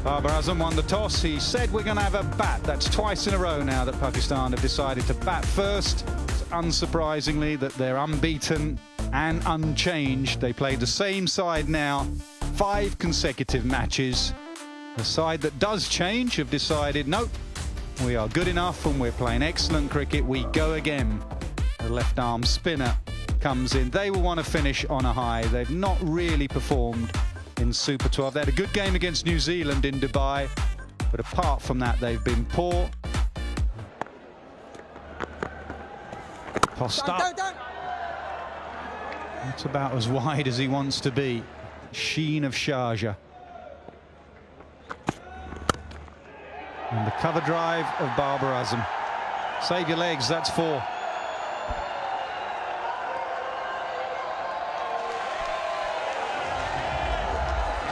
Babar Azam won the toss. He said we're going to have a bat. That's twice in a row now that Pakistan have decided to bat first. It's unsurprisingly that they're unbeaten and unchanged. They play the same side now, 5 consecutive matches. The side that does change have decided, nope, we are good enough and we're playing excellent cricket. We go again. The left arm spinner comes in. They will want to finish on a high. They've not really performed in Super 12. They had a good game against New Zealand in Dubai, but apart from that, they've been poor. Post up. That's about as wide as he wants to be. Sheen of Sharjah. And the cover drive of Babar Azam. Save your legs, that's 4.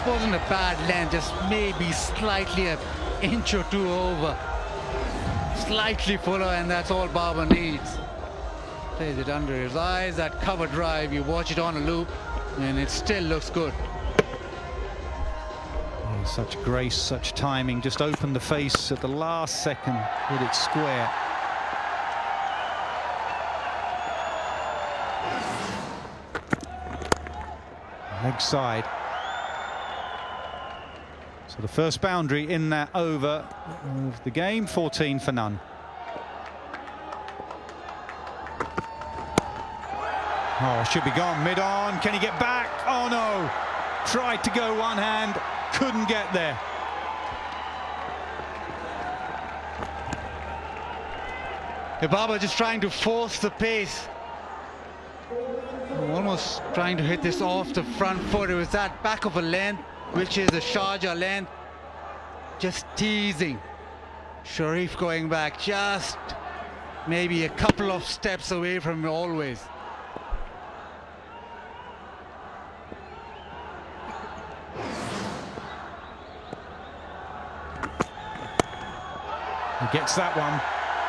Wasn't a bad length, just maybe slightly an inch or 2 over. Slightly fuller, and that's all Babar needs. Plays it under his eyes, that cover drive, you watch it on a loop, and it still looks good. Oh, such grace, such timing, just opened the face at the last second, hit it square. Leg side. So the first boundary in that over of the game, 14 for none. Oh, should be gone mid-on. Can he get back? Oh no! Tried to go one hand, couldn't get there. Babar just trying to force the pace. Almost trying to hit this off the front foot. It was that back of a length, which is a Sharjah length. Just teasing. Sharif going back just maybe a couple of steps away from him always. He gets that one.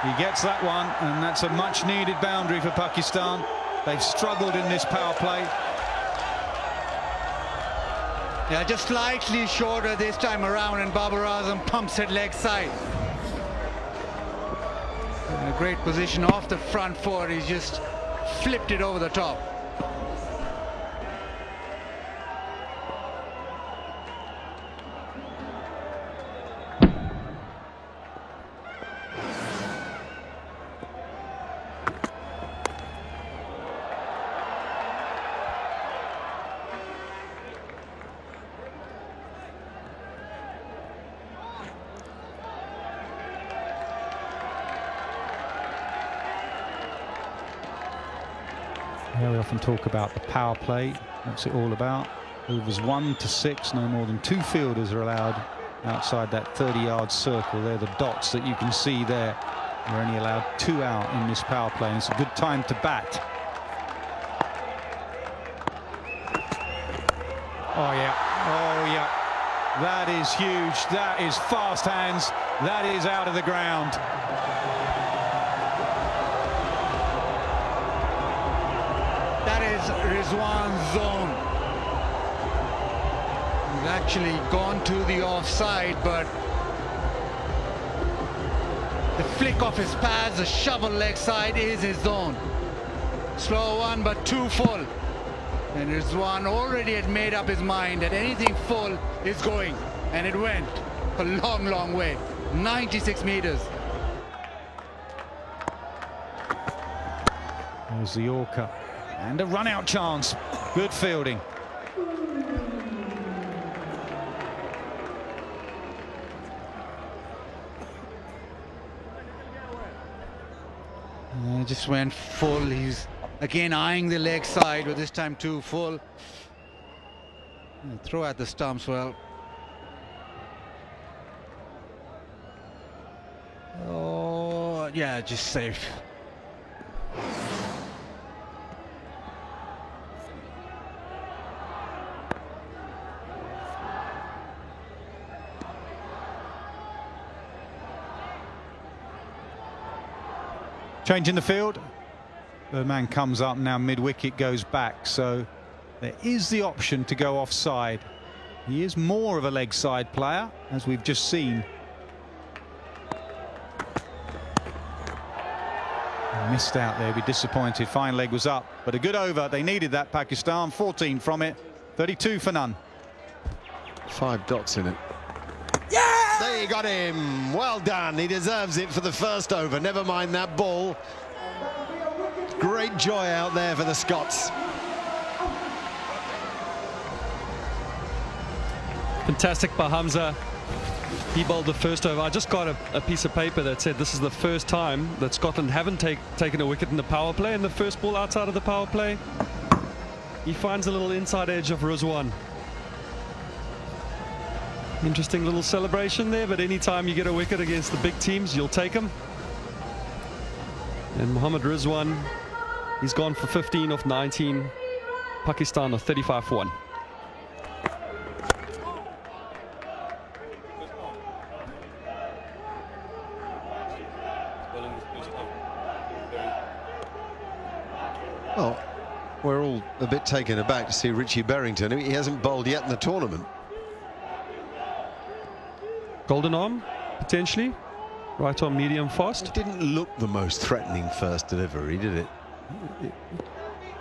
He gets that one, and that's a much needed boundary for Pakistan. They've struggled in this power play. Yeah, just slightly shorter this time around, and Babar Azam pumps it leg side. In a great position off the front foot, he's just flipped it over the top. Yeah, we often talk about the power play. What's it all about? Overs 1 to 6, no more than 2 fielders are allowed outside that 30-yard circle. They're the dots that you can see there. You're only allowed 2 out in this power play, and it's a good time to bat. Oh yeah, oh yeah. That is huge. That is fast hands. That is out of the ground. That is Rizwan's zone. He's actually gone to the offside, but the flick of his pads, the shovel leg side is his zone. Slow one, but 2 full. And Rizwan already had made up his mind that anything full is going. And it went a long, long way. 96 meters. There's the Yorker. And a run-out chance. Good fielding. Just went full. He's again eyeing the leg side, but this time 2 full. And throw at the stumps well. Oh, yeah, just safe. Change in the field. The man comes up now, mid-wicket goes back, so there is the option to go offside. He is more of a leg side player, as we've just seen. He missed out there, be disappointed. Fine leg was up, but a good over. They needed that, Pakistan. 14 from it, 32 for none. 5 dots in it. Yeah! There you got him. Well done. He deserves it for the first over. Never mind that ball. Great joy out there for the Scots. Fantastic by Hamza. He bowled the first over. I just got a piece of paper that said this is the first time that Scotland haven't taken a wicket in the power play, and the first ball outside of the power play, he finds a little inside edge of Rizwan. Interesting little celebration there, but anytime you get a wicket against the big teams, you'll take them. And Mohammad Rizwan, he's gone for 15 off 19. Pakistan are 35 for 1. Well, we're all a bit taken aback to see Richie Berrington. He hasn't bowled yet in the tournament. Golden arm, potentially. Right on medium fast. It didn't look the most threatening first delivery, did it?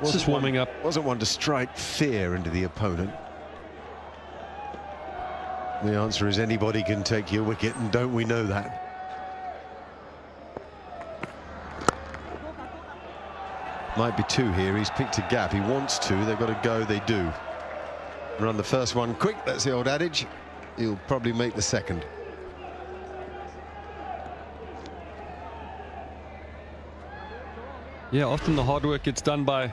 It's just warming up. Wasn't one to strike fear into the opponent. The answer is anybody can take your wicket, and don't we know that? Might be 2 here. He's picked a gap. He wants to. They've got to go. They do. Run the first one quick. That's the old adage. He'll probably make the second. Yeah, often the hard work gets done by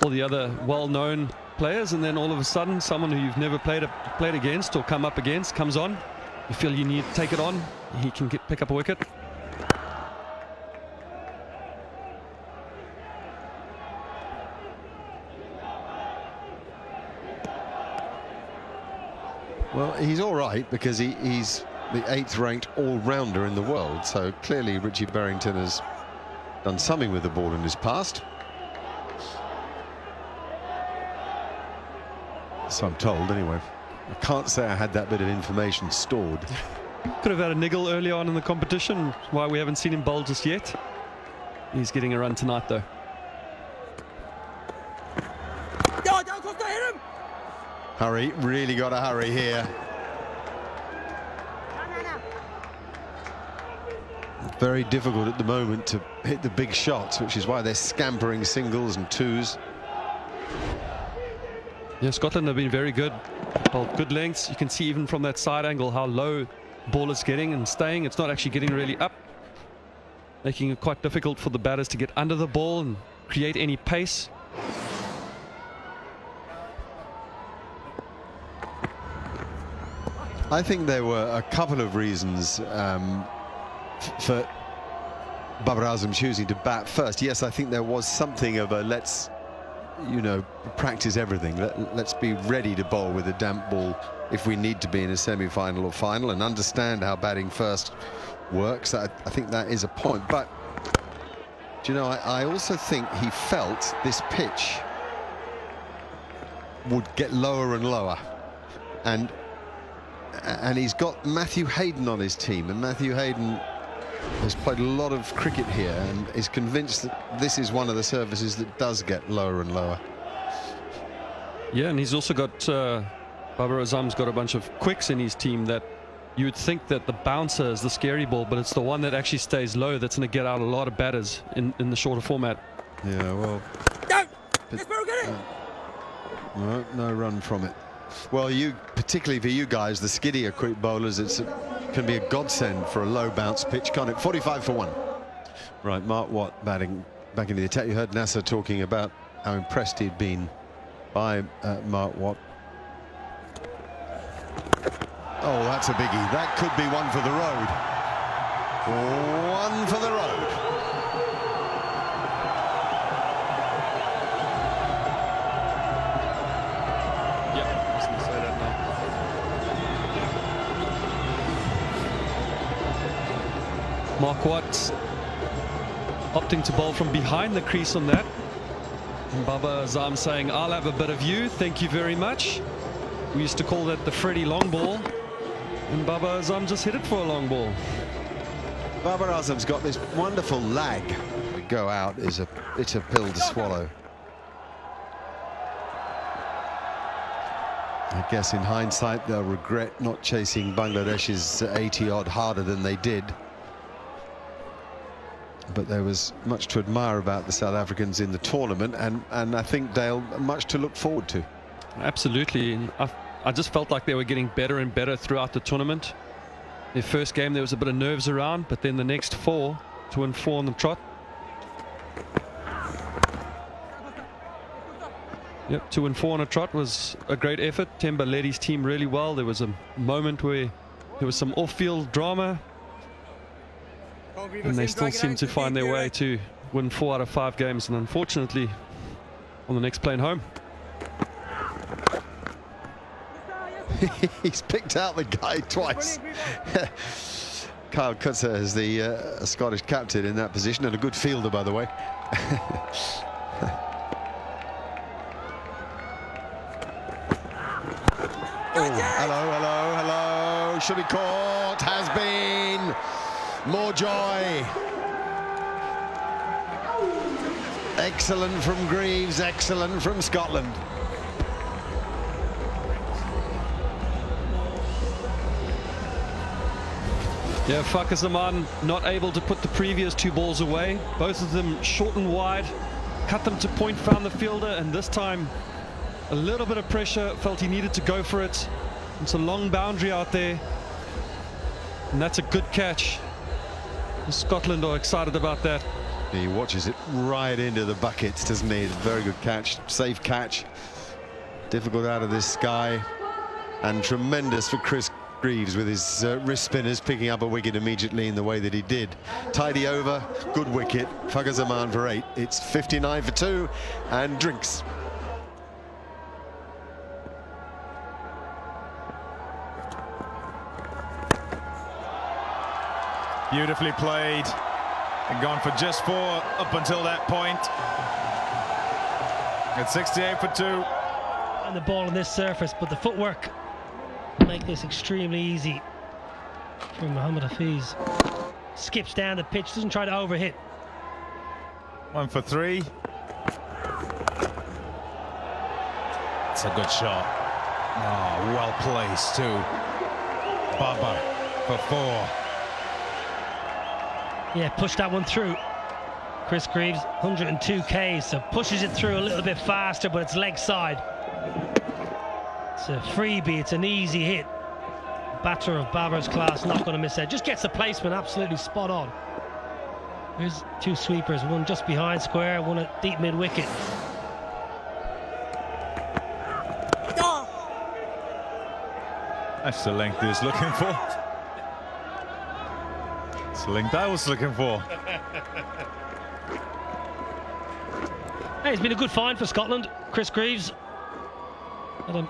all the other well-known players, and then all of a sudden someone who you've never played against or come up against comes on. You feel you need to take it on. He can pick up a wicket. Well, he's all right because he's the 8th ranked all-rounder in the world, so clearly Richie Berrington has done something with the ball in his past. So I'm told, anyway. I can't say I had that bit of information stored. Could have had a niggle early on in the competition, why we haven't seen him bowl just yet. He's getting a run tonight, though. Hurry, really got to hurry here. Very difficult at the moment to hit the big shots, which is why they're scampering singles and twos. Yeah, Scotland have been very good. Well, good lengths. You can see even from that side angle how low the ball is getting and staying. It's not actually getting really up, making it quite difficult for the batters to get under the ball and create any pace. I think there were a couple of reasons for Babar Azam choosing to bat first. Yes, I think there was something of a let's, you know, practice everything. Let's be ready to bowl with a damp ball if we need to be in a semi-final or final, and understand how batting first works. I think that is a point. But, do you know, I also think he felt this pitch would get lower and lower. And he's got Matthew Hayden on his team, and Matthew Hayden has played a lot of cricket here and is convinced that this is one of the surfaces that does get lower and lower. Yeah, and he's also got Babar Azam's got a bunch of quicks in his team that you would think that the bouncer is the scary ball, but it's the one that actually stays low that's going to get out a lot of batters in the shorter format. Yeah, well, no run from it. Well, particularly for you guys, the skiddier quick bowlers, can be a godsend for a low bounce pitch, can't it? 45 for 1. Right, Mark Watt batting back into the attack. You heard Nasser talking about how impressed he'd been by Mark Watt. Oh, that's a biggie. That could be one for the road. One for the road. Mark Watt opting to bowl from behind the crease on that. And Babar Azam saying, I'll have a bit of you, thank you very much. We used to call that the Freddie long ball, and Babar Azam just hit it for a long ball. Babar Azam's got this wonderful lag. We go out is a bitter pill to swallow. I guess in hindsight they'll regret not chasing Bangladesh's 80-odd harder than they did. But there was much to admire about the South Africans in the tournament, and I think, Dale, much to look forward to. Absolutely. And I just felt like they were getting better and better throughout the tournament. Their first game there was a bit of nerves around, but then the next 4 to win 4 on the trot. Yep, 2 and 4 on a trot was a great effort. Temba led his team really well. There was a moment where there was some off-field drama, and they still seem to find their way to win 4 out of 5 games, and unfortunately on the next plane home. He's picked out the guy twice. Kyle Kutzer is the Scottish captain in that position, and a good fielder, by the way. Hello. Should be caught. Has been. More joy. Excellent from Greaves. Excellent from Scotland. Yeah, Fakazamman not able to put the previous 2 balls away. Both of them short and wide. Cut them to point, found the fielder, and this time a little bit of pressure. Felt he needed to go for it. It's a long boundary out there, and that's a good catch. Scotland are excited about that. He watches it right into the buckets, doesn't he? Very good catch, safe catch. Difficult out of this sky, and tremendous for Chris Greaves with his wrist spinners, picking up a wicket immediately in the way that he did. Tidy over, good wicket. Fakazamman for 8. It's 59 for 2, and drinks. Beautifully played and gone for just 4 up until that point. At 68 for 2. And the ball on this surface, but the footwork make this extremely easy for Mohammad Hafiz. Skips down the pitch, doesn't try to overhit. 1 for 3. It's a good shot. Oh, well placed too. Baba for 4. Yeah, push that one through. Chris Greaves, 102 Ks, so pushes it through a little bit faster, but it's leg side. It's a freebie, it's an easy hit. Batter of Babar's class, not going to miss that. Just gets the placement absolutely spot on. Here's 2 sweepers, one just behind square, one at deep mid wicket. That's the length he was looking for. That's the length I was looking for. Hey, it's been a good find for Scotland. Chris Greaves had a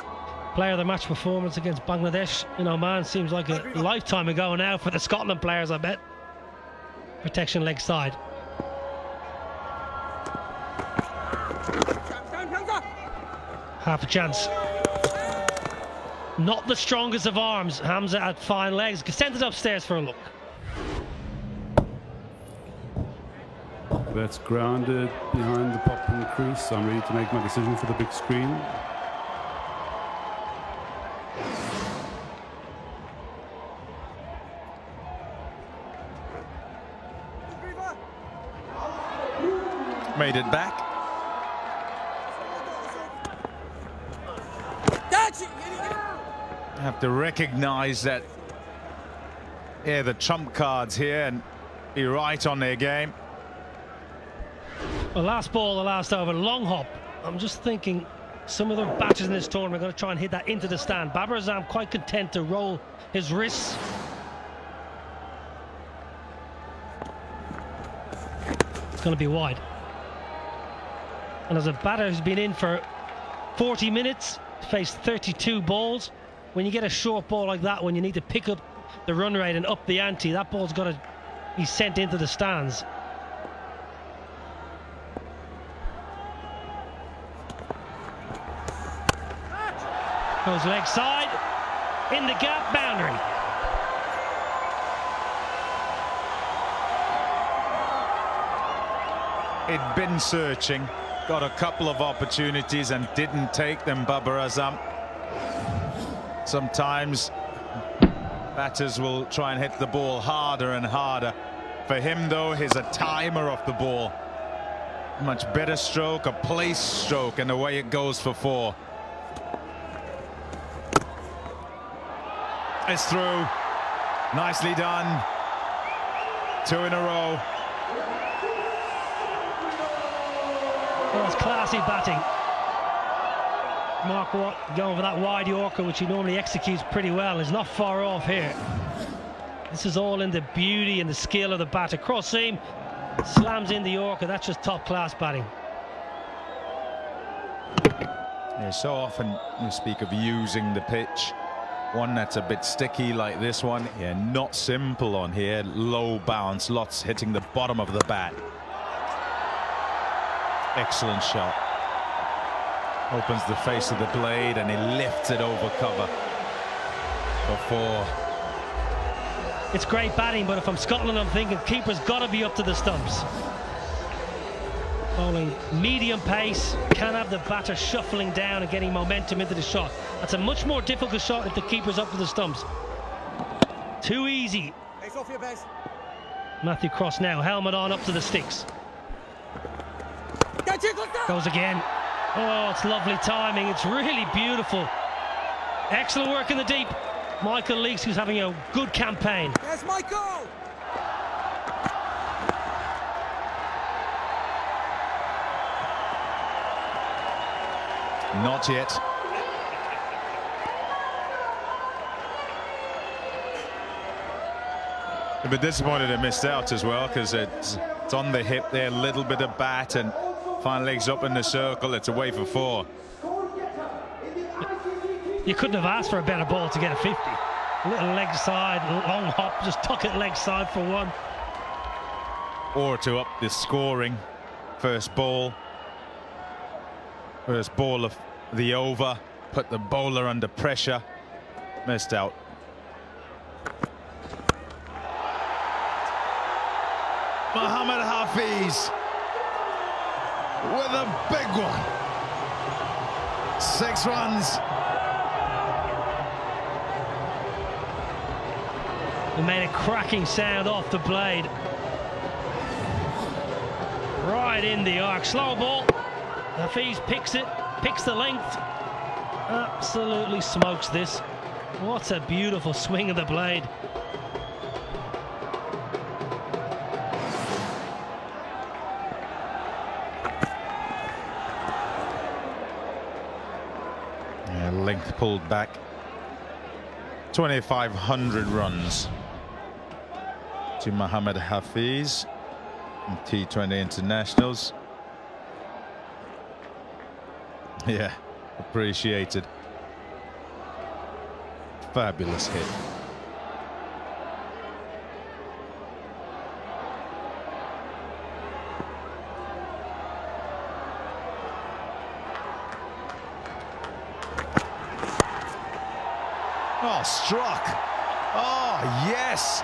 player of the match performance against Bangladesh in Oman. Seems like a lifetime ago now for the Scotland players, I bet. Protection leg side. Half a chance. Not the strongest of arms. Hamza at fine legs. Sent it upstairs for a look. That's grounded behind the pop and crease. I'm ready to make my decision for the big screen. Made it back. Have to recognize that, yeah, the trump cards here and be right on their game. The last ball, the last over, long hop. I'm just thinking some of the batters in this tournament are going to try and hit that into the stand. Babar Azam quite content to roll his wrists. It's going to be wide. And as a batter who's been in for 40 minutes, faced 32 balls, when you get a short ball like that, when you need to pick up the run rate and up the ante, that ball's got to be sent into the stands. Goes leg side, in the gap, boundary. He'd been searching, got a couple of opportunities and didn't take them, Babar Azam. Sometimes batters will try and hit the ball harder and harder. For him, though, he's a timer off the ball. Much better stroke, a place stroke, and away it goes for 4. It's through. Nicely done. 2 in a row. Well, it's classy batting. Mark Watt going for that wide Yorker, which he normally executes pretty well, is not far off here. This is all in the beauty and the skill of the batter. Cross seam, slams in the Yorker. That's just top class batting. Yeah, so often you speak of using the pitch. One that's a bit sticky like this one. Yeah, not simple on here. Low bounce, lots hitting the bottom of the bat. Excellent shot. Opens the face of the blade and he lifts it over cover for 4. It's great batting, but if I'm Scotland, I'm thinking keeper's got to be up to the stumps. Bowling medium pace, can have the batter shuffling down and getting momentum into the shot. That's a much more difficult shot if the keeper's up to the stumps. Too easy. Face off your base. Matthew Cross now, helmet on, up to the sticks. Goes again. Oh, it's lovely timing. It's really beautiful. Excellent work in the deep. Michael Leakes, who's having a good campaign. Yes, Michael! Not yet. A bit disappointed they missed out as well, because it's on the hip there, a little bit of bat, and final legs up in the circle. It's away for 4. You couldn't have asked for a better ball to get a 50. A little leg side, long hop, just tuck it leg side for 1. Or to up the scoring. First ball of the over, put the bowler under pressure, missed out. Mohammad Hafiz with a big one. 6 runs. He made a cracking sound off the blade. Right in the arc. Slow ball. Hafiz picks it, picks the length. Absolutely smokes this. What a beautiful swing of the blade. Yeah, length pulled back. 2,500 runs to Mohammad Hafiz in T20 internationals. Yeah, appreciated. Fabulous hit. Oh, struck. Oh, yes.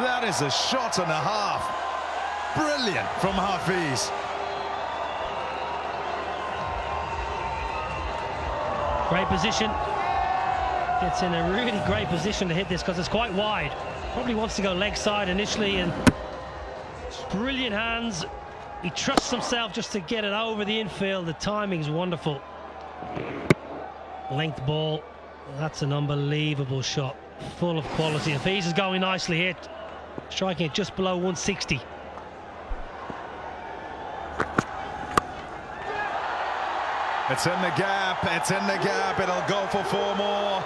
That is a shot and a half. Brilliant from Hafiz. Great position. Gets in a really great position to hit this because it's quite wide. Probably wants to go leg side initially, and brilliant hands. He trusts himself just to get it over the infield. The timing's wonderful. Length ball. That's an unbelievable shot. Full of quality. Hafiz is going nicely hit. Striking it just below 160. It's in the gap, it's in the gap, it'll go for 4 more.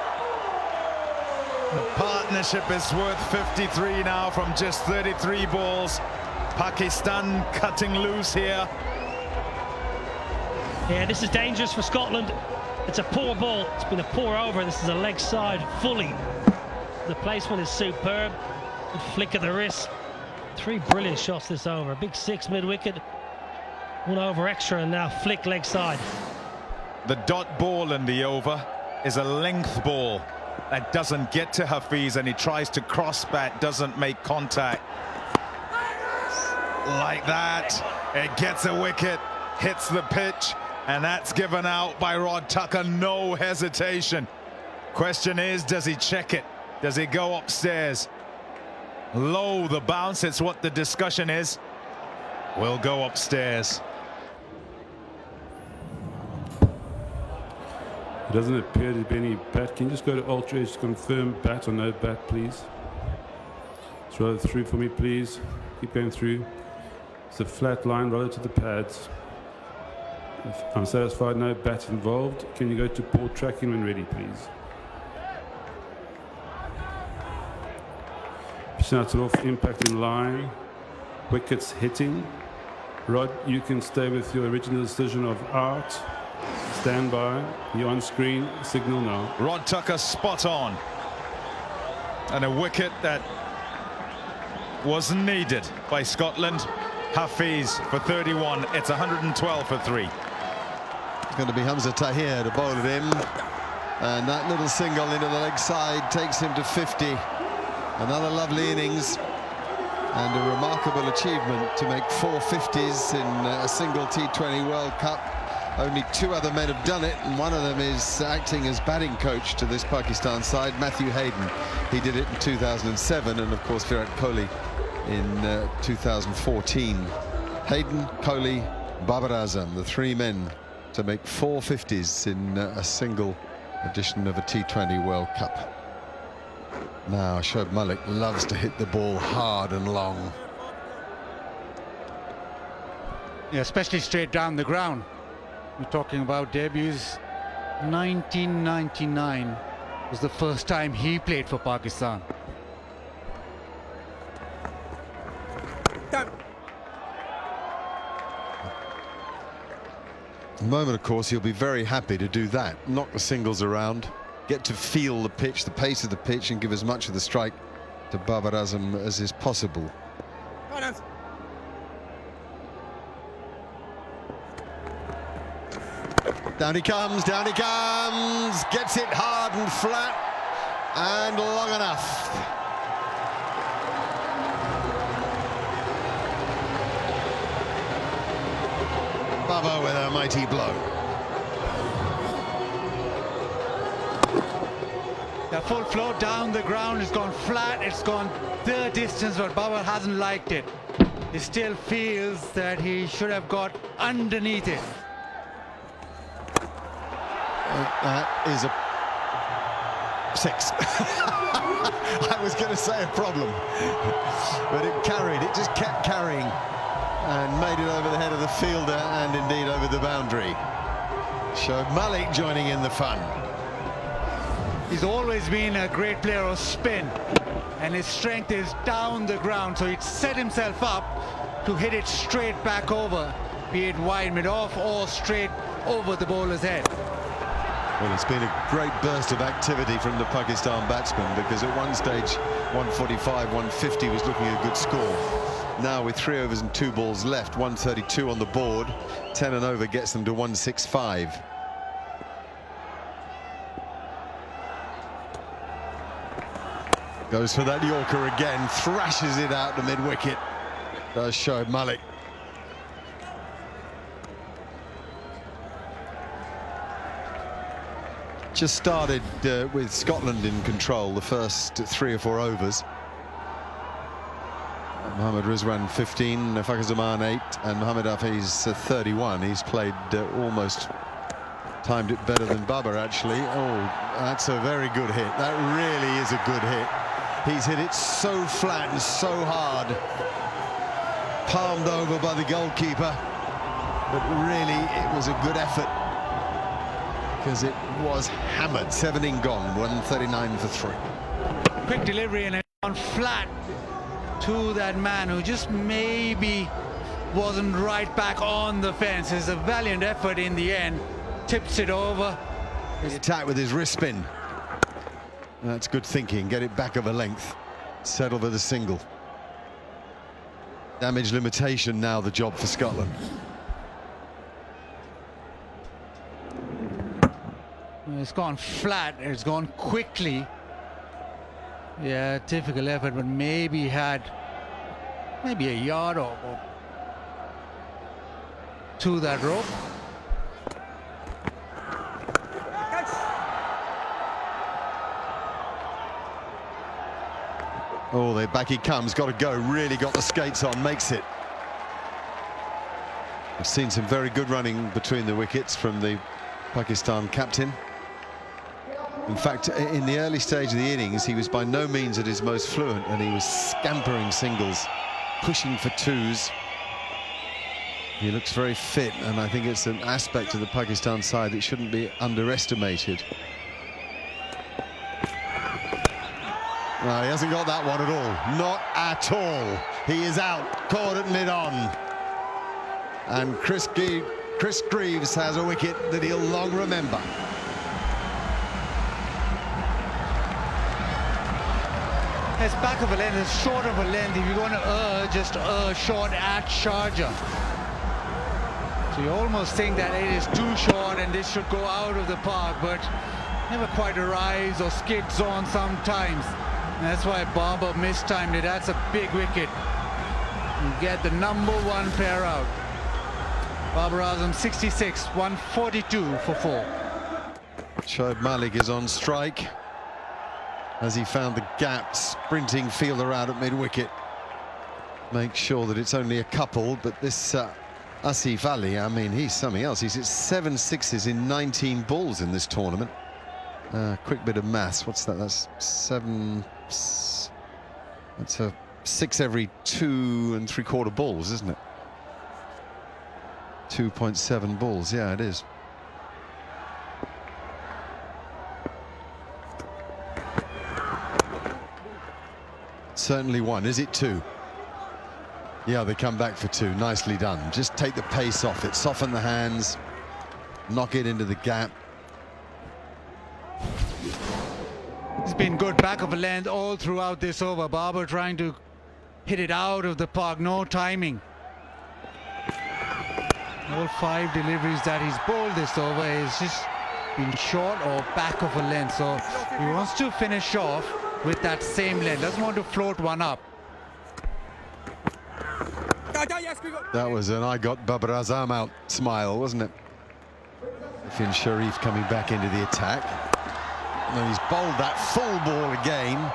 The partnership is worth 53 now from just 33 balls. Pakistan cutting loose here. Yeah, this is dangerous for Scotland. It's a poor ball. It's been a poor over. This is a leg side fully. The placement is superb. Good flick of the wrist. 3 brilliant shots this over. A big 6 mid-wicket. 1 over extra and now flick leg side. The dot ball in the over. is a length ball that doesn't get to Hafiz, and he tries to cross bat, doesn't make contact. Like that, it gets a wicket, hits the pitch, and that's given out by Rod Tucker, no hesitation. Question is, does he check it? Does he go upstairs? Low the bounce, it's what the discussion is. Will go upstairs. It doesn't appear to be any bat. Can you just go to Ultra Edge to confirm bat or no bat, please? Throw it through for me, please. Keep going through. It's a flat line relative to the pads. If I'm satisfied, no bat involved. Can you go to port tracking when ready, please? Shouts it off, impact in line. Wickets hitting. Rod, you can stay with your original decision of out. Stand by. You're on screen. Signal now. Rod Tucker spot on. And a wicket that was needed by Scotland. Hafiz for 31. It's 112 for 3. It's going to be Hamza Tahir to bowl it in. And that little single into the leg side takes him to 50. Another lovely innings. And a remarkable achievement to make 4 50s in a single T20 World Cup. Only 2 other men have done it, and one of them is acting as batting coach to this Pakistan side, Matthew Hayden. He did it in 2007, and of course Virat Kohli in 2014. Hayden, Kohli, Babar Azam, the 3 men to make 4 50s in a single edition of a T20 World Cup. Now Shoaib Malik loves to hit the ball hard and long. Yeah, especially straight down the ground. We're talking about debuts. 1999 was the first time he played for Pakistan. At the moment, of course, he'll be very happy to do that. Knock the singles around, get to feel the pitch, the pace of the pitch, and give as much of the strike to Babar Azam as is possible. Down he comes, gets it hard and flat and long enough. Baba with a mighty blow. The full flow down the ground, it's gone flat, it's gone the distance, but Baba hasn't liked it. He still feels that he should have got underneath it. That is a 6. I was going to say a problem, but it just kept carrying and made it over the head of the fielder and indeed over the boundary. Shoaib Malik joining in the fun. He's always been a great player of spin, and his strength is down the ground, so he'd set himself up to hit it straight back over, be it wide mid-off or straight over the bowler's head. Well, it's been a great burst of activity from the Pakistan batsmen, because at one stage 145, 150 was looking a good score. Now with 3 overs and 2 balls left, 132 on the board, 10 and over gets them to 165. Goes for that Yorker again, thrashes it out to mid-wicket. Does Shoaib Malik. Just started with Scotland in control the first 3 or 4 overs. Mohammad Rizwan 15, Fakhar Zaman 8, and Mohammad Hafiz 31. He's played almost timed it better than Babar, actually. Oh, that's a very good hit. That really is a good hit. He's hit it so flat and so hard. Palmed over by the goalkeeper. But really, it was a good effort, because it was hammered. 7 in gone, 139 for 3. Quick delivery and on flat to that man who just maybe wasn't right back on the fence. It's a valiant effort in the end. Tips it over. His attack with his wrist spin. That's good thinking. Get it back of a length. Settle for the single. Damage limitation now the job for Scotland. It's gone flat. It's gone quickly. Yeah, difficult effort, but maybe had maybe a yard or to that rope. Oh, there back he comes, got to go, really got the skates on, makes it. I've seen some very good running between the wickets from the Pakistan captain. In fact, in the early stage of the innings, he was by no means at his most fluent, and he was scampering singles, pushing for twos. He looks very fit, and I think it's an aspect of the Pakistan side that shouldn't be underestimated. No, he hasn't got that one at all. Not at all. He is out, caught at mid-on. And Chris Greaves has a wicket that he'll long remember. It's back of a length, it's short of a length. If you're going to just short at Sharjah. So you almost think that it is too short and this should go out of the park, but never quite arrives or skids on sometimes. And that's why Babar mistimed it. That's a big wicket. You get the #1 pair out. Babar Azam 66, 142 for 4. Shoaib Malik is on strike as he found the gap, sprinting fielder out at mid-wicket. Make sure that it's only a couple, but this Asif Ali, I mean, he's something else. He's hit 7 sixes in 19 balls in this tournament. Quick bit of maths. What's that? That's 7. That's a 6 every 2 3/4 balls, isn't it? 2.7 balls. Yeah, it is. Certainly one. Is it 2? Yeah, they come back for 2. Nicely done. Just take the pace off it, soften the hands, knock it into the gap. It's been good back of a length all throughout this over. Babar trying to hit it out of the park, no timing. All 5 deliveries that he's bowled this over is just been short or back of a length. So he wants to finish off with that same length, doesn't want to float one up. That was an I got Babar Azam out smile, wasn't it? Finn Sharif coming back into the attack. And he's bowled that full ball again.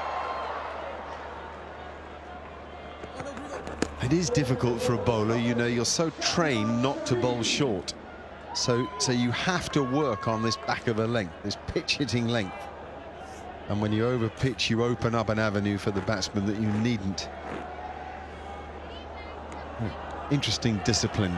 It is difficult for a bowler, you know, you're so trained not to bowl short. So you have to work on this back of a length, this pitch hitting length. And when you over pitch, you open up an avenue for the batsman that you needn't. Interesting discipline.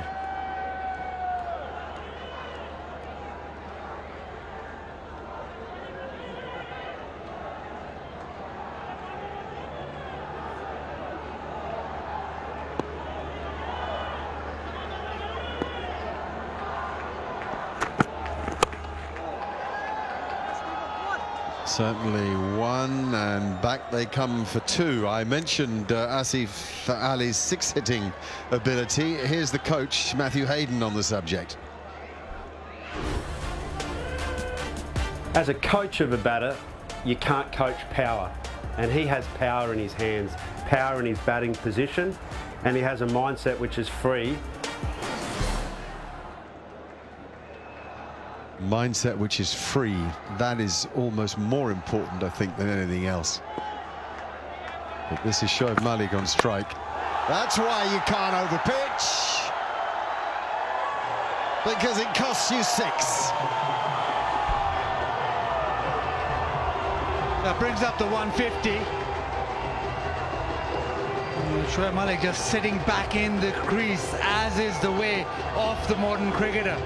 Certainly 1, and back they come for 2. I mentioned Asif Ali's 6-hitting ability. Here's the coach, Matthew Hayden, on the subject. As a coach of a batter, you can't coach power. And he has power in his hands, power in his batting position, and he has a mindset which is free. Mindset which is free, that is almost more important, I think, than anything else. But this is Shoaib Malik on strike. That's why you can't overpitch, because it costs you 6. That brings up the 150. Shoaib Malik just sitting back in the crease, as is the way of the modern cricketer.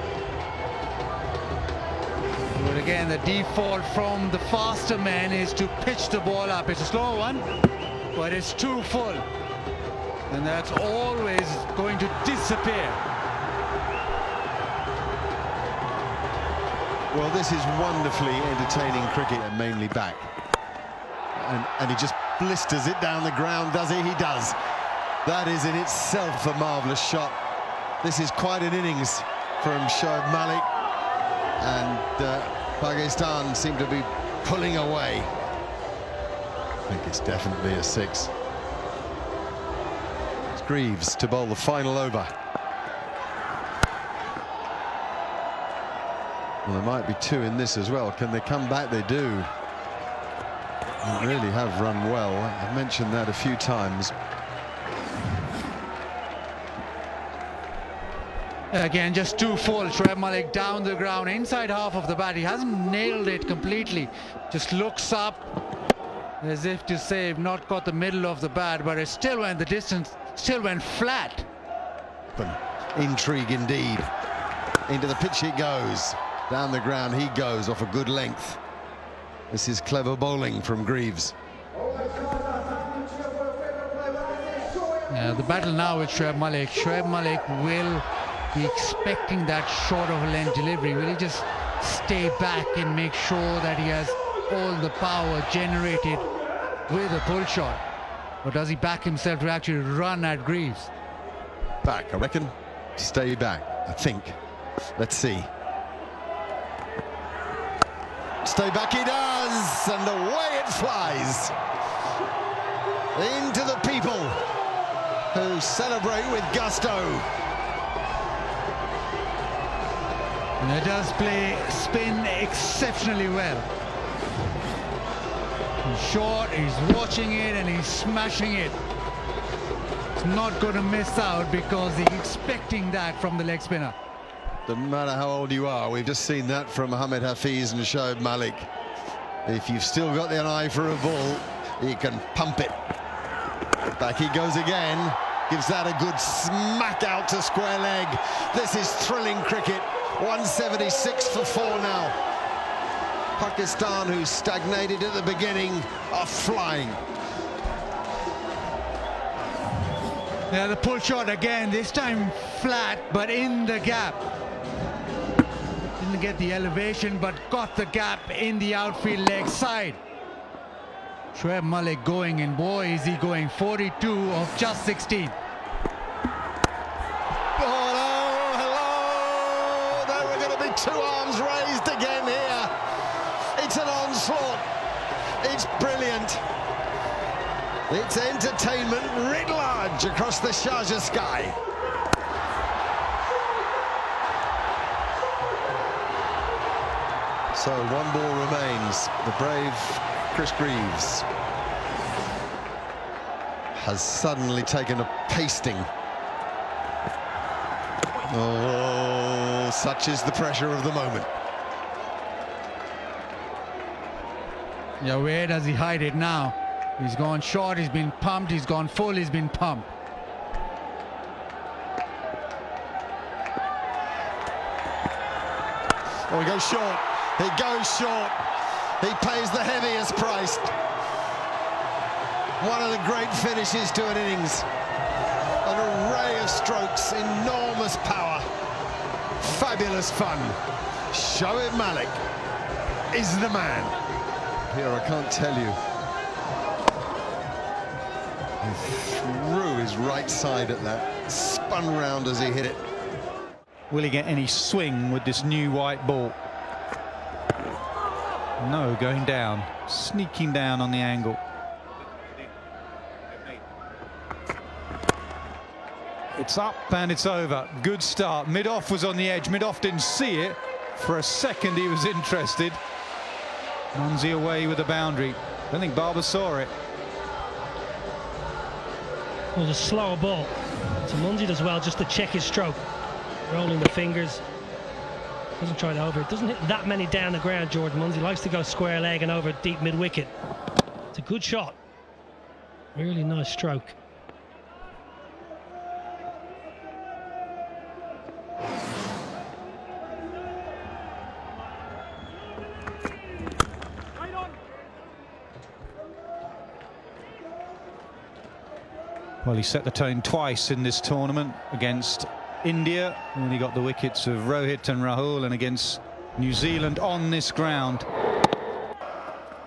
But again, the default from the faster man is to pitch the ball up. It's a slow one, but it's too full. And that's always going to disappear. Well, this is wonderfully entertaining cricket, and mainly back. And he just blisters it down the ground, does he? He does. That is in itself a marvellous shot. This is quite an innings from Shoaib Malik. And Pakistan seem to be pulling away. I think it's definitely a 6. It's Greaves to bowl the final over. Well, there might be 2 in this as well. Can they come back? They do. They really have run well. I've mentioned that a few times. Again, just 2 full. Shoaib Malik down the ground, inside half of the bat. He hasn't nailed it completely. Just looks up as if to say, I've not got the middle of the bat, but it still went the distance, still went flat. Intrigue indeed. Into the pitch he goes. Down the ground he goes off a good length. This is clever bowling from Greaves. The battle now with Shoaib Malik. Shoaib Malik will be expecting that short of a length delivery. Will he just stay back and make sure that he has all the power generated with a pull shot? Or does he back himself to actually run at Greaves? Back, I reckon. Stay back, I think. Let's see. Stay back he does, and away it flies. Into the people who celebrate with gusto. And it does play spin exceptionally well. He's short, he's watching it, and he's smashing it. He's not going to miss out because he's expecting that from the leg spinner. Doesn't matter how old you are, we've just seen that from Mohammad Hafiz and Shoaib Malik. If you've still got an eye for a ball, you can pump it. Back he goes again. Gives that a good smack out to square leg. This is thrilling cricket. 176 for 4 now. Pakistan, who stagnated at the beginning, are flying. Yeah, the pull shot again, this time flat, but in the gap. Didn't get the elevation, but got the gap in the outfield leg side. Shoaib Malik going, and boy, is he going 42 of just 16. There were going to be 2 arms raised again here. It's an onslaught. It's brilliant. It's entertainment writ large across the Sharjah sky. So 1 ball remains. The brave Chris Greaves has suddenly taken a pasting. Oh, such is the pressure of the moment. Yeah, where does he hide it now? He's gone short, he's been pumped, he's gone full, he's been pumped. Oh, he goes short. He goes short. He pays the heaviest price. One of the great finishes to an innings. An array of strokes, enormous power, fabulous fun. Shoaib Malik is the man. Here, I can't tell you. He threw his right side at that, spun round as he hit it. Will he get any swing with this new white ball? No, going down, sneaking down on the angle. It's up and it's over. Good start. Mid-off was on the edge. Mid-off didn't see it. For a second he was interested. Munzi away with the boundary. I don't think Barber saw it. It was a slower ball. So Munzi does well just to check his stroke. Rolling the fingers. Doesn't try to over it. Doesn't hit that many down the ground, Jordan Munzi. Likes to go square leg and over deep mid-wicket. It's a good shot. Really nice stroke. Well, he set the tone twice in this tournament against India, when he got the wickets of Rohit and Rahul, and against New Zealand on this ground.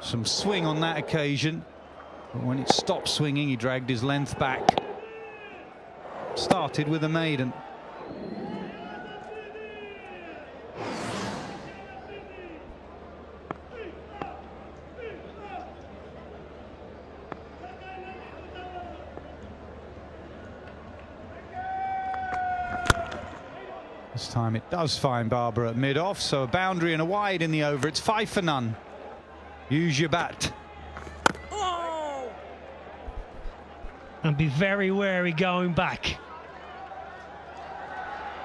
Some swing on that occasion, but when it stopped swinging, he dragged his length back. Started with a maiden. This time it does find Barber at mid-off, so a boundary and a wide in the over. It's 5 for none. Use your bat. And be very wary going back.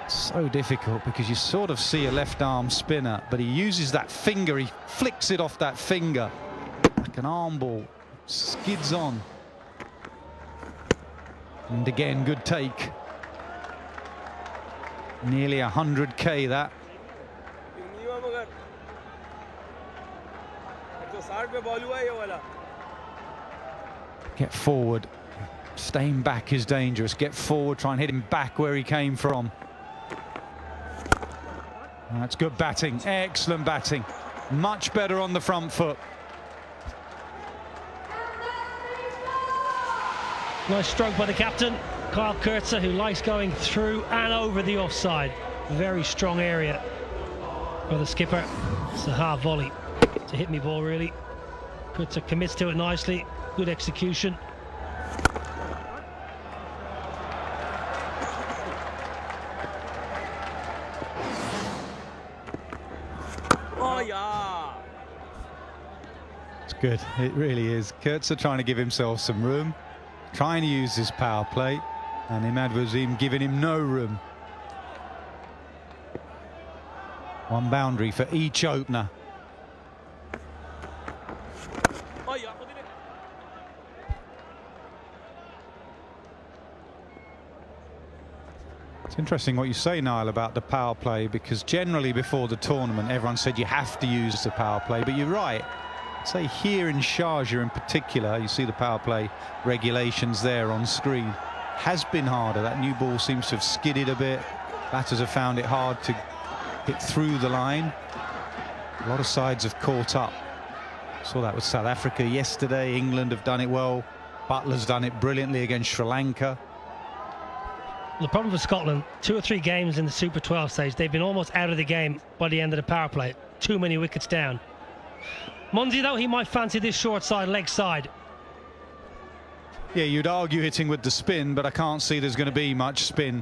So difficult because you sort of see a left arm spinner, but he uses that finger, he flicks it off that finger like an arm ball, skids on. And again, good take. Nearly 100k that. Get forward. Staying back is dangerous. Get forward, try and hit him back where he came from. That's good batting, excellent batting. Much better on the front foot. Nice stroke by the captain, Kyle Kurtzer, who likes going through and over the offside. Very strong area for the skipper. It's a hard volley. It's a hit me ball, really. Kurtzer commits to it nicely. Good execution. It's good, it really is. Kurtzer trying to give himself some room, trying to use his power play, and Imad Wasim giving him no room. One boundary for each opener. It's interesting what you say, Niall, about the power play, because generally before the tournament everyone said you have to use the power play, but you're right. Say here in Sharjah in particular, you see the power play regulations there on screen. Has been harder. That new ball seems to have skidded a bit. Batters have found it hard to hit through the line. A lot of sides have caught up. Saw that with South Africa yesterday. England have done it well. Butler's done it brilliantly against Sri Lanka. The problem for Scotland, 2 or 3 games in the Super 12 stage, they've been almost out of the game by the end of the power play. Too many wickets down. Munsey, though, he might fancy this short side, leg side. Yeah, you'd argue hitting with the spin, but I can't see there's going to be much spin.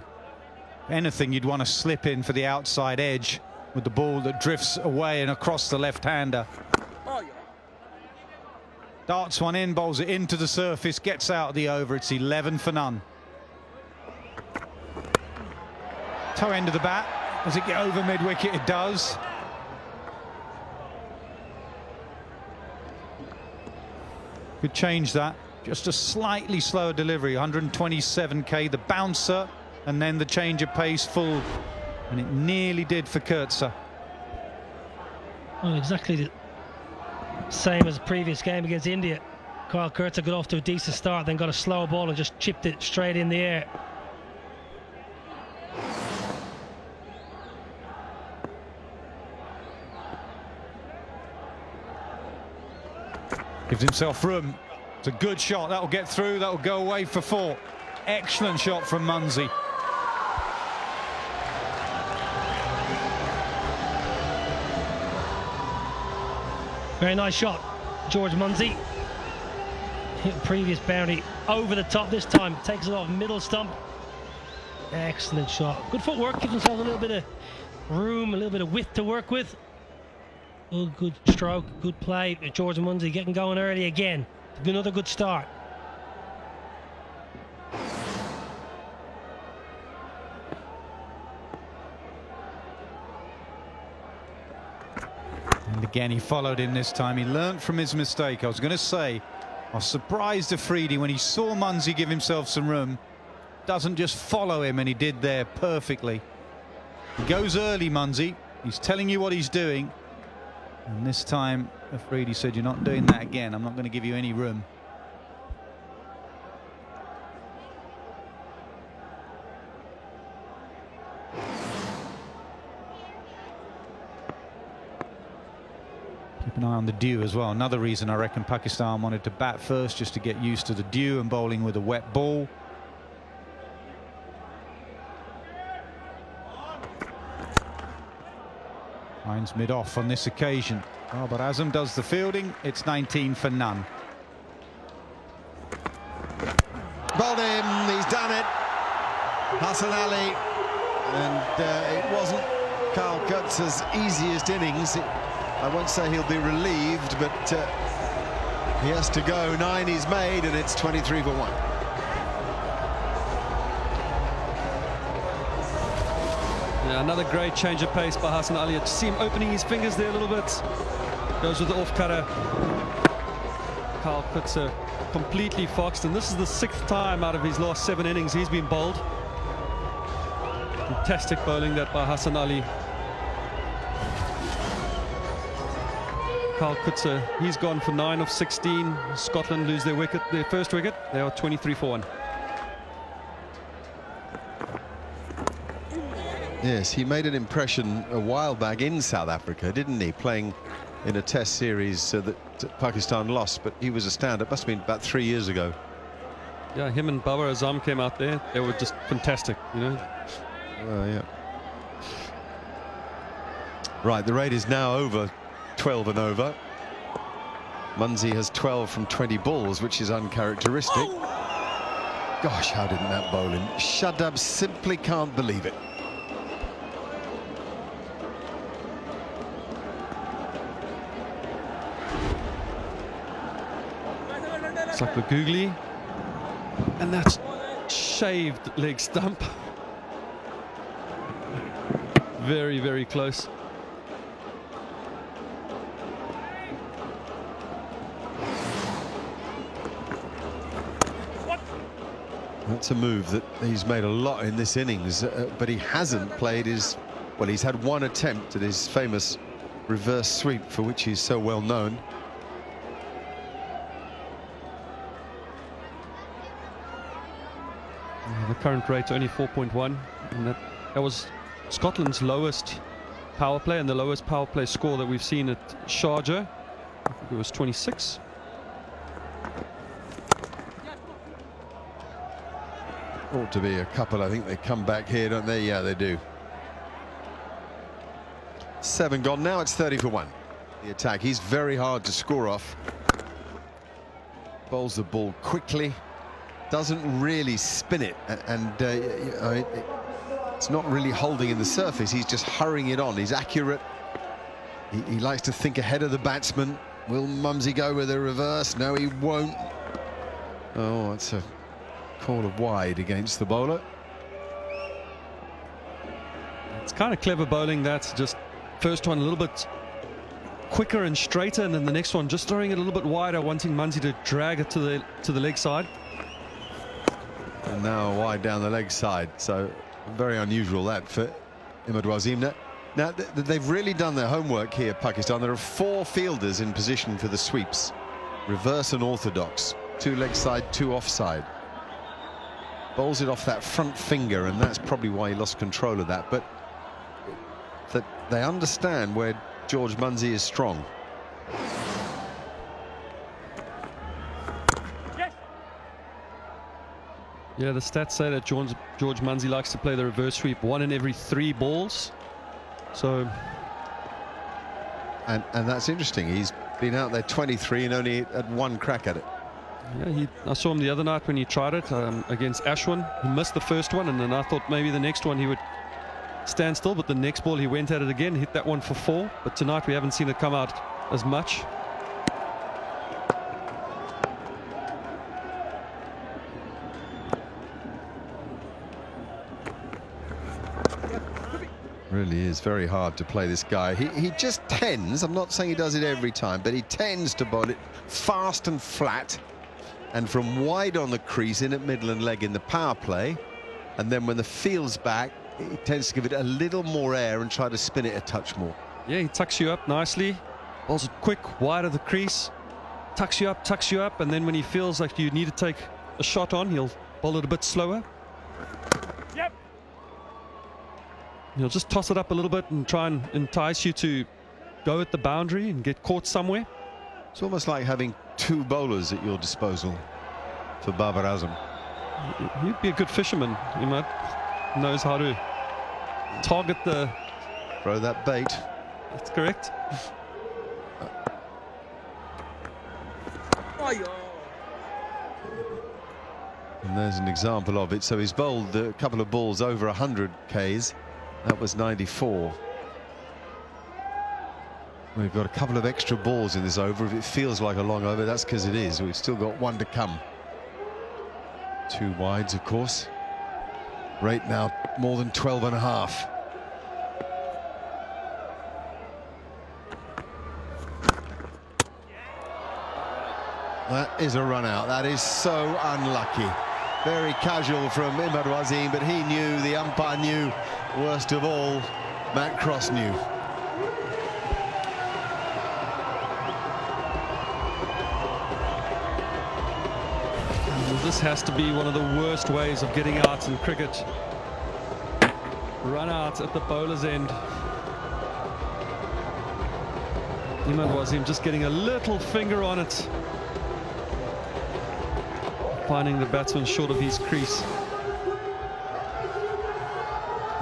Anything, you'd want to slip in for the outside edge with the ball that drifts away and across the left-hander. Darts one in, bowls it into the surface, gets out of the over. It's 11 for none. Toe end of the bat. Does it get over mid-wicket? It does. Could change that. Just a slightly slower delivery. 127k, the bouncer, and then the change of pace full. And it nearly did for Kurtzer. Well, exactly the same as the previous game against India. Kyle Kurtzer got off to a decent start, then got a slow ball and just chipped it straight in the air. Gives himself room. It's a good shot. That'll get through. That'll go away for 4. Excellent shot from Munsey. Very nice shot, George Munsey. Hit the previous boundary over the top this time. Takes it off middle stump. Excellent shot. Good footwork. Gives himself a little bit of room, a little bit of width to work with. Oh, good stroke, good play. George Munsey getting going early again. Another good start. And again, he followed in this time. He learnt from his mistake. I was going to say, I was surprised Afridi when he saw Munsey give himself some room. Doesn't just follow him, and he did there perfectly. He goes early, Munsey. He's telling you what he's doing. And this time, Afridi said, you're not doing that again. I'm not going to give you any room. Keep an eye on the dew as well. Another reason I reckon Pakistan wanted to bat first, just to get used to the dew and bowling with a wet ball. Finds mid-off on this occasion. Babar Azam does the fielding. It's 19 for none. Bowled him, he's done it. Hassan Ali And it wasn't Carl Kutz's easiest innings. I won't say he'll be relieved, but he has to go. 9 he's made, and it's 23 for 1. Yeah, another great change of pace by Hassan Ali. See him opening his fingers there a little bit. Goes with the off-cutter. Carl Kutzer completely foxed, and this is the 6th time out of his last 7 innings he's been bowled. Fantastic bowling that by Hassan Ali. Carl Kutzer, he's gone for 9 of 16. Scotland lose their wicket, their first wicket. They are 23 for 1. Yes, he made an impression a while back in South Africa, didn't he? Playing in a test series that Pakistan lost, but he was a stand. It must have been about 3 years ago. Yeah, him and Babar Azam came out there. They were just fantastic, you know. Well, yeah. Right, the rate is now over 12 and over. Munsey has 12 from 20 balls, which is uncharacteristic. Gosh, how didn't that bowl in? Shadab simply can't believe it. It's like the googly, and that's shaved leg stump. Very, very close. That's a move that he's made a lot in this innings, but he hasn't played his... Well, he's had one attempt at his famous reverse sweep, for which he's so well known. The current rate only 4.1, and that was Scotland's lowest power play and the lowest power play score that we've seen at Sharjah. I think it was 26. Ought to be a couple. I think they come back here, don't they? Yeah, they do. 7 gone now. It's 30 for 1. The attack. He's very hard to score off. Bowls the ball quickly. Doesn't really spin it, and it's not really holding in the surface. He's just hurrying it on. He's accurate. He likes to think ahead of the batsman. Will Mumsy go with a reverse? No, he won't. Oh, it's a call of wide against the bowler. It's kind of clever bowling. That's just first one a little bit quicker and straighter, and then the next one just throwing it a little bit wider, wanting Mumsy to drag it to the leg side. And now wide down the leg side, so very unusual that for Imad Wasim. Now they've really done their homework here, Pakistan. There are 4 fielders in position for the sweeps, reverse and orthodox, 2 leg side, 2 offside. Bowls it off that front finger, and that's probably why he lost control of that. But that they understand where George Munsey is strong. Yeah, the stats say that George Munsey likes to play the reverse sweep 1 in every 3 balls. So, and that's interesting. He's been out there 23 and only had 1 crack at it. yeah, I saw him the other night when he tried it against Ashwin. He missed the first one, and then I thought maybe the next one he would stand still, but the next ball he went at it again, hit that one for 4. But tonight we haven't seen it come out as much. Really is very hard to play this guy. He just tends, I'm not saying he does it every time, but he tends to bowl it fast and flat, and from wide on the crease, in at middle and leg in the power play, and then when the field's back, he tends to give it a little more air and try to spin it a touch more. Yeah, he tucks you up nicely, bowls it quick, wide of the crease, tucks you up, and then when he feels like you need to take a shot on, he'll bowl it a bit slower. Yep. He'll just toss it up a little bit and try and entice you to go at the boundary and get caught somewhere. It's almost like having 2 bowlers at your disposal for Babar Azam. He'd be a good fisherman. He knows how to target the... Throw that bait. That's correct. And there's an example of it. So he's bowled a couple of balls over 100 Ks. That was 94. We've got a couple of extra balls in this over. If it feels like a long over, that's because it is. We've still got one to come. 2 wides, of course. Rate now more than 12.5. That is a run out. That is so unlucky. Very casual from Imad Wasim, but he knew, the umpire knew, worst of all, Matt Cross knew. This has to be one of the worst ways of getting out in cricket. Run out at the bowler's end. Imad Wasim just getting a little finger on it, finding the batsman short of his crease.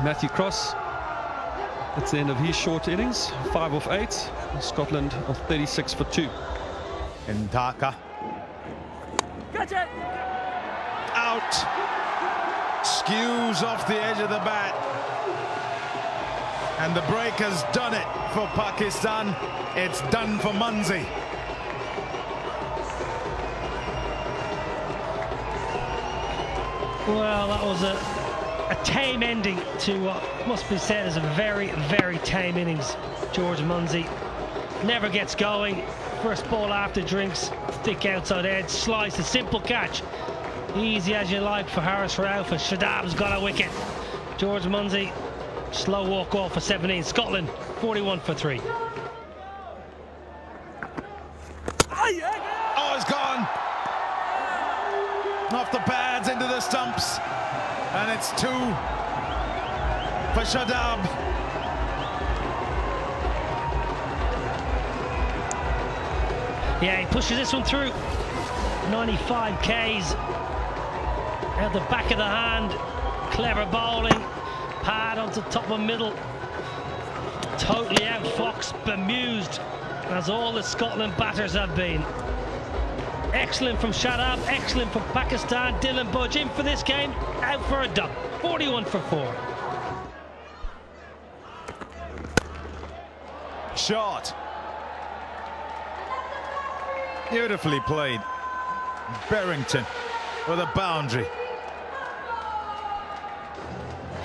Matthew Cross, that's the end of his short innings. 5 off 8. Scotland of 36 for 2. In Dhaka. Catch it! Out. Skews off the edge of the bat. And the break has done it for Pakistan. It's done for Munzi. Well, that was a tame ending to what must be said as a very, very tame innings. George Munzi never gets going. First ball after drinks, thick outside edge, slice, a simple catch. Easy as you like for Harris Ralph, and Shadab's got a wicket. George Munzi, slow walk off for 17. Scotland, 41 for 3. Oh, it's gone. Off the pads into the stumps. And it's 2 for Shadab. Yeah, he pushes this one through. 95 Ks. Out the back of the hand. Clever bowling. Pad onto top of middle. Totally outfoxed, bemused, as all the Scotland batters have been. Excellent from Shadab, excellent from Pakistan. Dylan Budge in for this game, out for a duck. 41 for 4. Shot. Beautifully played. Berrington with a boundary.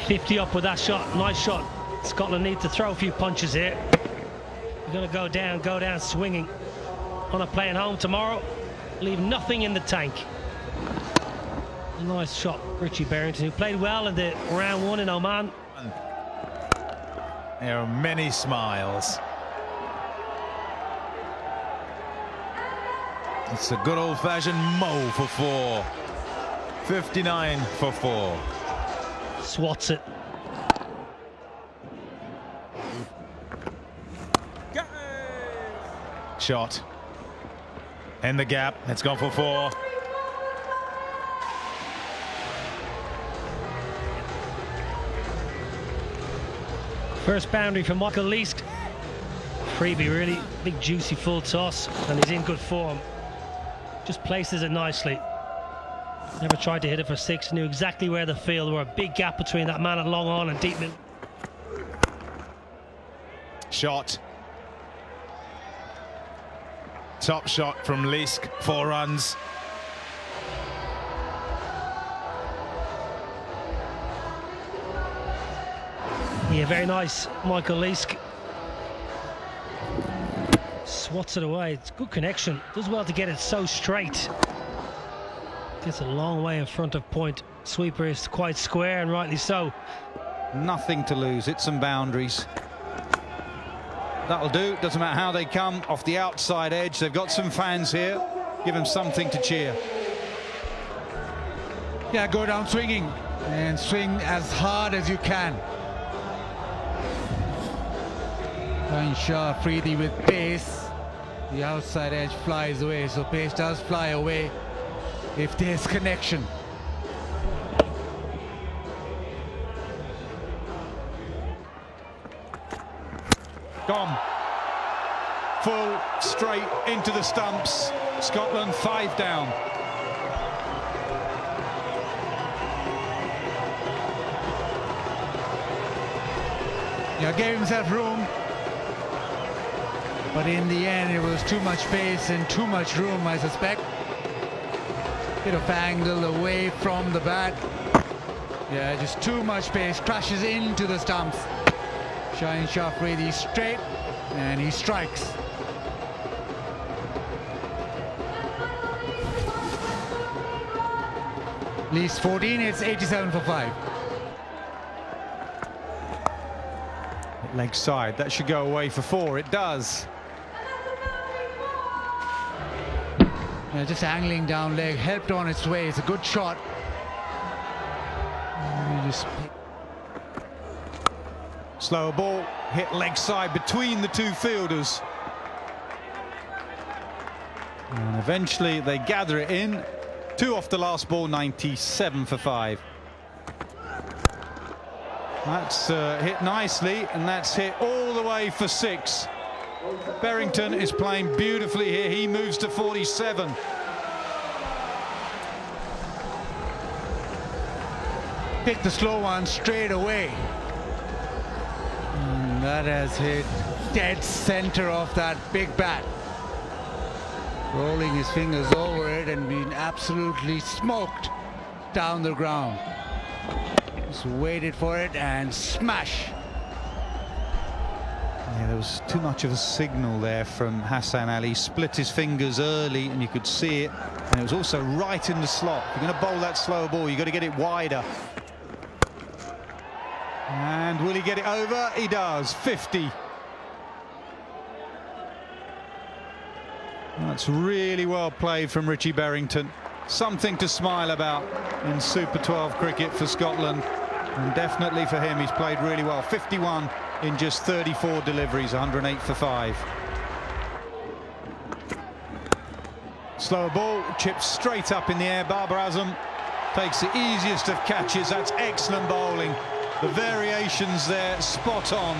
50 up with that shot, nice shot. Scotland need to throw a few punches here. We're going to go down swinging. On a playing home tomorrow, leave nothing in the tank. A nice shot, Richie Berrington, who played well in the round 1 in Oman. There are many smiles. It's a good old-fashioned Mo for 4. 59 for 4. Swats it. Shot. In the gap. It's gone for 4. First boundary for Michael Leask. Freebie, really big juicy full toss, and he's in good form. Just places it nicely. Never tried to hit it for 6, knew exactly where the field were. A big gap between that man at long on and deep mid. Shot. Top shot from Leask, 4 runs. Yeah, very nice, Michael Leask. Swats it away. It's good connection. Does well to get it so straight. Gets a long way in front of point. Sweeper is quite square, and rightly so. Nothing to lose. Hit some boundaries. That'll do. Doesn't matter how they come off the outside edge. They've got some fans here. Give them something to cheer. Yeah, go down swinging and swing as hard as you can. Ensure Freedy with pace. The outside edge flies away, so pace does fly away if there's connection. Gone. Full straight into the stumps. Scotland 5 down. Gave himself room. But in the end, it was too much space and too much room, I suspect. Bit of angle away from the bat. Yeah, just too much space. Crashes into the stumps. Shine shaft really straight, and he strikes. Least 14, it's 87 for 5. Leg side, that should go away for 4. It does. Yeah, just angling down leg, helped on its way. It's a good shot. Slower ball, hit leg side between the two fielders. And eventually they gather it in. 2 off the last ball, 97 for 5. That's hit nicely, and that's hit all the way for 6. Berrington is playing beautifully here. He moves to 47. Pick the slow one straight away. And that has hit dead center of that big bat. Rolling his fingers over it and being absolutely smoked down the ground. Just waited for it and smash. Yeah, there was too much of a signal there from Hassan Ali. Split his fingers early and you could see it. And it was also right in the slot. If you're going to bowl that slower ball, you've got to get it wider. And will he get it over? He does. 50. That's really well played from Richie Berrington. Something to smile about in Super 12 cricket for Scotland. And definitely for him, he's played really well. 51 in just 34 deliveries, 108 for 5. Slower ball, chips straight up in the air. Babar Azam takes the easiest of catches. That's excellent bowling. The variations there, spot on.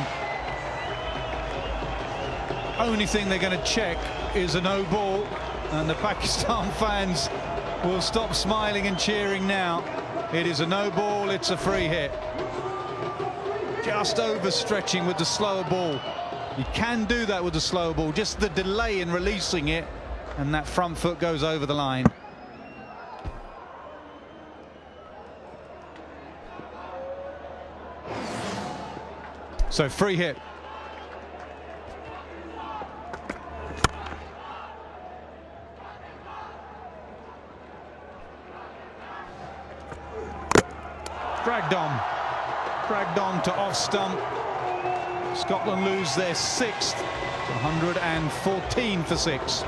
Only thing they're going to check is a no ball, and the Pakistan fans will stop smiling and cheering now. It is a no ball, it's a free hit. Just overstretching with the slower ball. You can do that with the slower ball, just the delay in releasing it, and that front foot goes over the line. So free hit. Dragged on to off stump. Scotland lose their 6th, 114 for 6.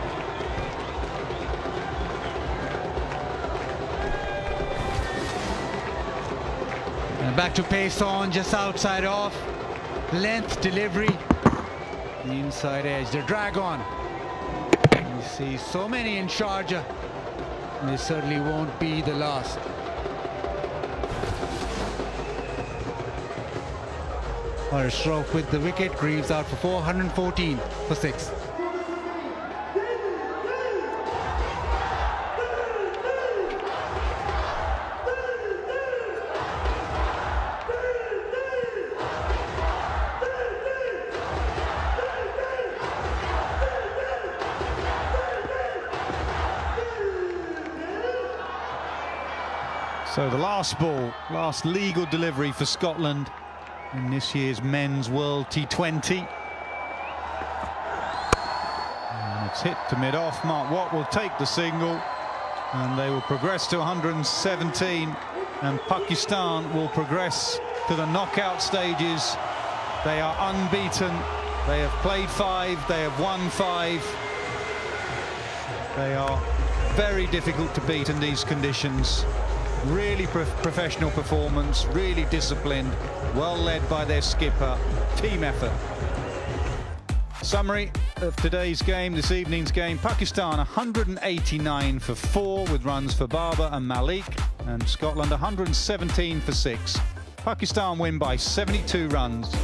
And back to pace on, just outside off. Length delivery. The inside edge, the drag on. You see so many in Sharjah. And this certainly won't be the last. Or a stroke with the wicket. Greaves out for 414 for 6. So the last ball, last legal delivery for Scotland in this year's Men's World T20. And it's hit to mid-off. Mark Watt will take the single, and they will progress to 117, and Pakistan will progress to the knockout stages. They are unbeaten. They have played 5, they have won 5. They are very difficult to beat in these conditions. Really professional performance, really disciplined, well led by their skipper. Team effort. Summary of today's game, this evening's game: Pakistan 189 for 4 with runs for Babar and Malik, and Scotland 117 for 6. Pakistan win by 72 runs.